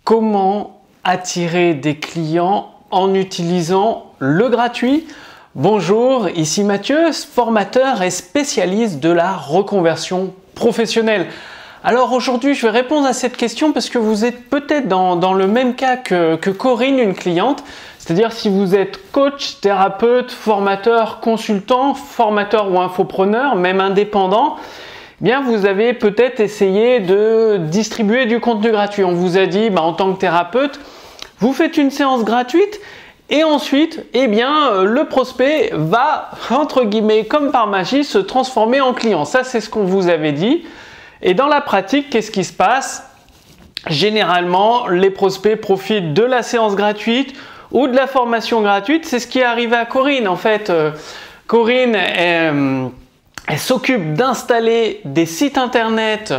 Comment attirer des clients en utilisant le gratuit? Bonjour, ici Mathieu, formateur et spécialiste de la reconversion professionnelle. Alors aujourd'hui, je vais répondre à cette question parce que vous êtes peut-être dans le même cas que Corinne, une cliente. C'est-à-dire si vous êtes coach, thérapeute, formateur, consultant, formateur ou infopreneur, même indépendant, eh bien vous avez peut-être essayé de distribuer du contenu gratuit. On vous a dit, en tant que thérapeute, vous faites une séance gratuite et ensuite, eh bien, le prospect va, entre guillemets, comme par magie, se transformer en client. Ça, c'est ce qu'on vous avait dit. Et dans la pratique, qu'est-ce qui se passe? Généralement, les prospects profitent de la séance gratuite ou de la formation gratuite. C'est ce qui est arrivé à Corinne. En fait, Corinne, elle s'occupe d'installer des sites internet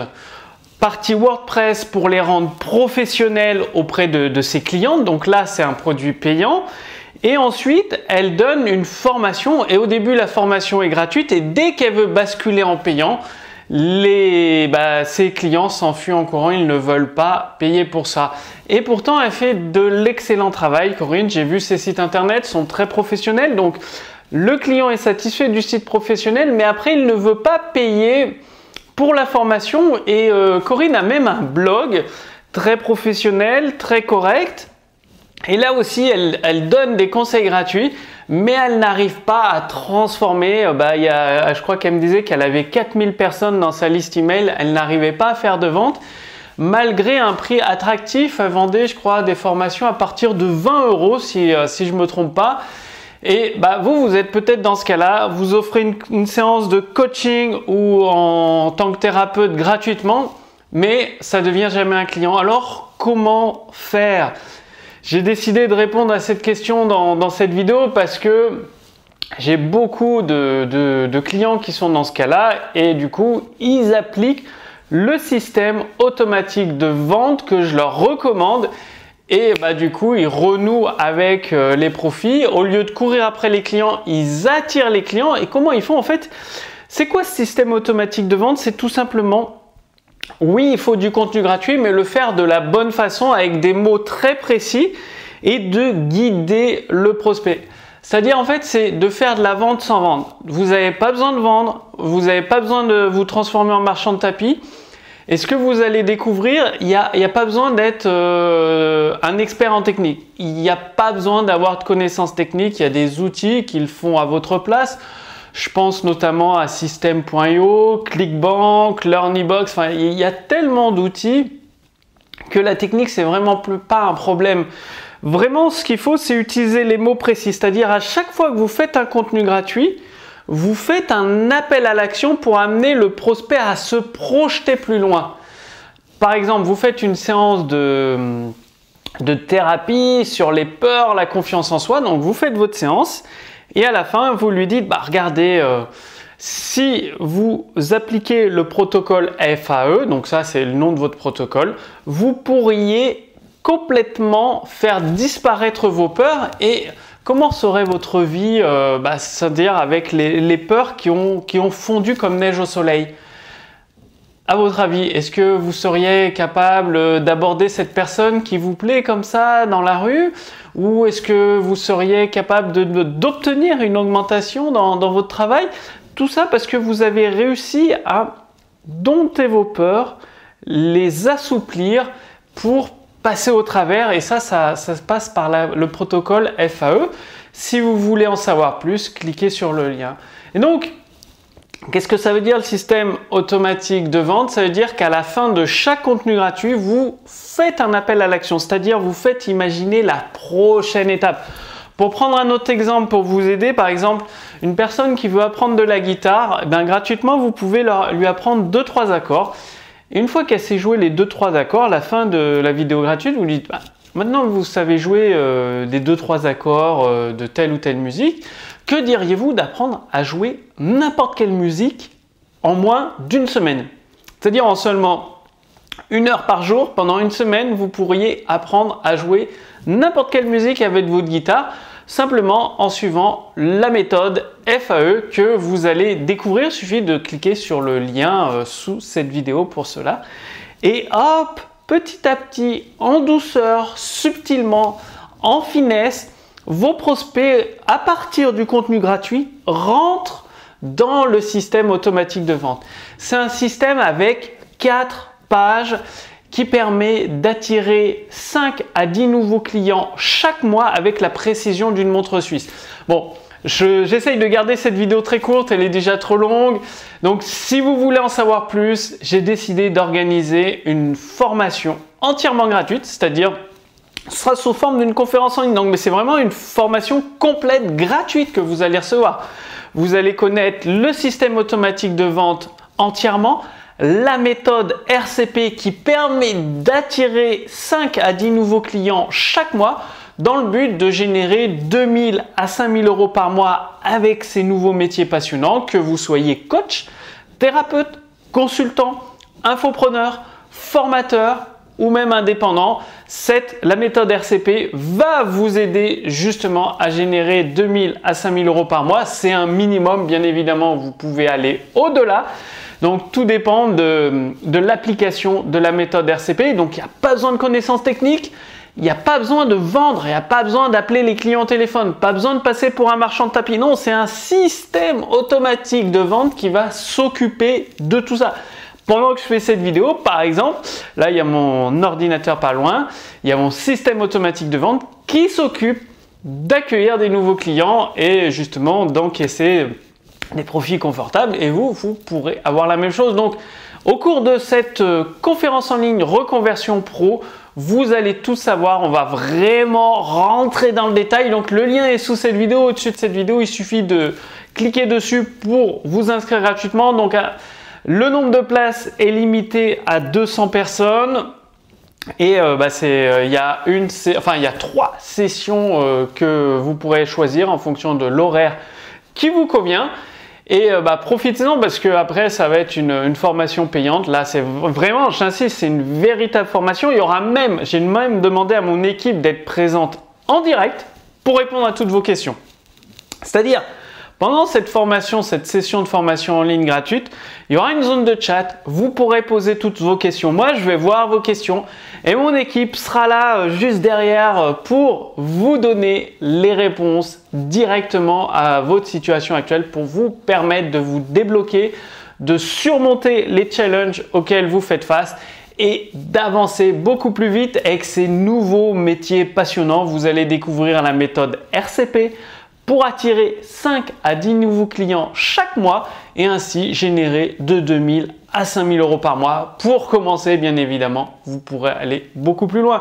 partie WordPress pour les rendre professionnels auprès de ses clientes. Donc là, c'est un produit payant. Et ensuite, elle donne une formation. Et au début, la formation est gratuite. Et dès qu'elle veut basculer en payant, ses clients s'enfuient en courant. Ils ne veulent pas payer pour ça. Et pourtant, elle fait de l'excellent travail. Corinne, j'ai vu ses sites internet sont très professionnels. Donc, le client est satisfait du site professionnel. Mais après, il ne veut pas payer pour la formation. Et Corinne a même un blog très professionnel, très correct. Et là aussi, elle donne des conseils gratuits, mais elle n'arrive pas à transformer. Je crois qu'elle me disait qu'elle avait 4000 personnes dans sa liste email. Elle n'arrivait pas à faire de vente. Malgré un prix attractif, elle vendait, je crois, des formations à partir de 20 € si je ne me trompe pas. Et vous êtes peut-être dans ce cas-là. Vous offrez une séance de coaching ou en tant que thérapeute gratuitement, mais ça ne devient jamais un client. Alors, comment faire? J'ai décidé de répondre à cette question dans cette vidéo parce que j'ai beaucoup de clients qui sont dans ce cas-là et du coup, ils appliquent le système automatique de vente que je leur recommande et du coup, ils renouent avec les profits. Au lieu de courir après les clients, ils attirent les clients. Et comment ils font en fait? C'est quoi ce système automatique de vente? C'est tout simplement... Oui, il faut du contenu gratuit, mais le faire de la bonne façon avec des mots très précis et de guider le prospect. C'est-à-dire, en fait, c'est de faire de la vente sans vendre. Vous n'avez pas besoin de vendre, vous n'avez pas besoin de vous transformer en marchand de tapis. Et ce que vous allez découvrir, il n'y a pas besoin d'être un expert en technique. Il n'y a pas besoin d'avoir de connaissances techniques. Il y a des outils qui le font à votre place. Je pense notamment à System.io, ClickBank, LearnyBox. Enfin, il y a tellement d'outils que la technique, c'est vraiment pas un problème. Vraiment, ce qu'il faut, c'est utiliser les mots précis. C'est-à-dire, à chaque fois que vous faites un contenu gratuit, vous faites un appel à l'action pour amener le prospect à se projeter plus loin. Par exemple, vous faites une séance de thérapie sur les peurs, la confiance en soi. Donc, vous faites votre séance. Et à la fin, vous lui dites, regardez, si vous appliquez le protocole FAE, donc ça c'est le nom de votre protocole, vous pourriez complètement faire disparaître vos peurs. Et comment serait votre vie, c'est-à-dire avec les peurs qui ont fondu comme neige au soleil? À votre avis, est-ce que vous seriez capable d'aborder cette personne qui vous plaît comme ça dans la rue? Ou est-ce que vous seriez capable d'obtenir une augmentation dans votre travail? Tout ça parce que vous avez réussi à dompter vos peurs, les assouplir pour passer au travers. Et ça se passe par le protocole FAE. Si vous voulez en savoir plus, cliquez sur le lien. Et donc, qu'est-ce que ça veut dire le système automatique de vente? Ça veut dire qu'à la fin de chaque contenu gratuit, vous faites un appel à l'action, c'est-à-dire vous faites imaginer la prochaine étape. Pour prendre un autre exemple pour vous aider, par exemple, une personne qui veut apprendre de la guitare, gratuitement, vous pouvez lui apprendre 2-3 accords. Et une fois qu'elle sait jouer les 2-3 accords, à la fin de la vidéo gratuite, vous lui dites maintenant que vous savez jouer des 2-3 accords de telle ou telle musique, que diriez-vous d'apprendre à jouer n'importe quelle musique en moins d'une semaine? C'est-à-dire en seulement 1 heure par jour, pendant une semaine, vous pourriez apprendre à jouer n'importe quelle musique avec votre guitare, simplement en suivant la méthode FAE que vous allez découvrir. Il suffit de cliquer sur le lien sous cette vidéo pour cela. Et hop, petit à petit, en douceur, subtilement, en finesse, vos prospects, à partir du contenu gratuit, rentrent dans le système automatique de vente. C'est un système avec 4 pages qui permet d'attirer 5 à 10 nouveaux clients chaque mois avec la précision d'une montre suisse. Bon, j'essaye de garder cette vidéo très courte, elle est déjà trop longue. Donc, si vous voulez en savoir plus, j'ai décidé d'organiser une formation entièrement gratuite, c'est-à-dire ce sera sous forme d'une conférence en ligne. Donc, mais c'est vraiment une formation complète, gratuite que vous allez recevoir. Vous allez connaître le système automatique de vente entièrement, la méthode RCP qui permet d'attirer 5 à 10 nouveaux clients chaque mois dans le but de générer 2000 à 5000 euros par mois avec ces nouveaux métiers passionnants, que vous soyez coach, thérapeute, consultant, infopreneur, formateur ou même indépendant. La méthode RCP va vous aider justement à générer 2000 à 5000 euros par mois. C'est un minimum, bien évidemment, vous pouvez aller au-delà. Donc, tout dépend de l'application de la méthode RCP. Donc, il n'y a pas besoin de connaissances techniques, il n'y a pas besoin de vendre, il n'y a pas besoin d'appeler les clients au téléphone, pas besoin de passer pour un marchand de tapis. Non, c'est un système automatique de vente qui va s'occuper de tout ça. Pendant que je fais cette vidéo, par exemple, là, il y a mon ordinateur pas loin, il y a mon système automatique de vente qui s'occupe d'accueillir des nouveaux clients et justement d'encaisser des profits confortables, et vous pourrez avoir la même chose. Donc, au cours de cette conférence en ligne Reconversion Pro, vous allez tout savoir. On va vraiment rentrer dans le détail. Donc, le lien est sous cette vidéo, au-dessus de cette vidéo. Il suffit de cliquer dessus pour vous inscrire gratuitement. Donc, le nombre de places est limité à 200 personnes. Et il y a 3 sessions que vous pourrez choisir en fonction de l'horaire qui vous convient. Et profitez-en parce que après ça va être une formation payante. Là, c'est vraiment, j'insiste, c'est une véritable formation. J'ai même demandé à mon équipe d'être présente en direct pour répondre à toutes vos questions. C'est-à-dire, pendant cette session de formation en ligne gratuite, il y aura une zone de chat. Vous pourrez poser toutes vos questions. Moi, je vais voir vos questions et mon équipe sera là juste derrière pour vous donner les réponses directement à votre situation actuelle pour vous permettre de vous débloquer, de surmonter les challenges auxquels vous faites face et d'avancer beaucoup plus vite avec ces nouveaux métiers passionnants. Vous allez découvrir la méthode RCP pour attirer 5 à 10 nouveaux clients chaque mois et ainsi générer de 2000 à 5000 euros par mois. Pour commencer, bien évidemment, vous pourrez aller beaucoup plus loin.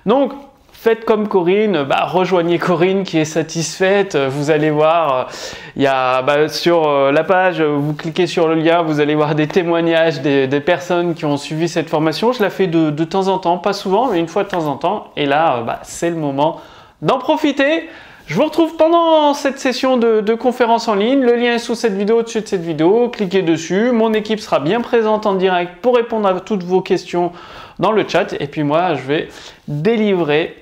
Donc, faites comme Corinne, rejoignez Corinne qui est satisfaite. Vous allez voir, il y a sur la page, vous cliquez sur le lien, vous allez voir des témoignages des personnes qui ont suivi cette formation. Je la fais de temps en temps, pas souvent, mais une fois de temps en temps. Et là, c'est le moment d'en profiter. Je vous retrouve pendant cette session de conférence en ligne. Le lien est sous cette vidéo, au-dessus de cette vidéo. Cliquez dessus. Mon équipe sera bien présente en direct pour répondre à toutes vos questions dans le chat. Et puis moi, je vais délivrer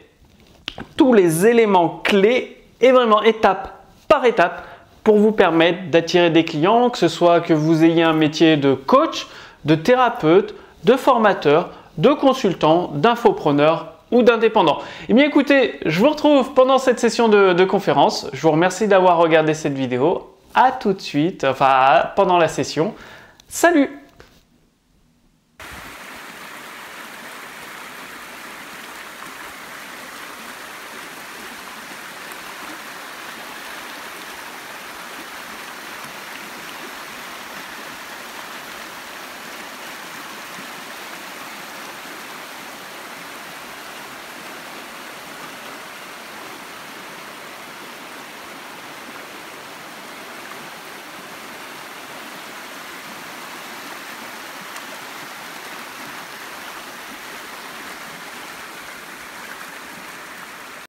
tous les éléments clés et vraiment étape par étape pour vous permettre d'attirer des clients, que ce soit que vous ayez un métier de coach, de thérapeute, de formateur, de consultant, d'infopreneur ou d'indépendant. Eh bien écoutez, je vous retrouve pendant cette session de conférence. Je vous remercie d'avoir regardé cette vidéo. À tout de suite, pendant la session. Salut!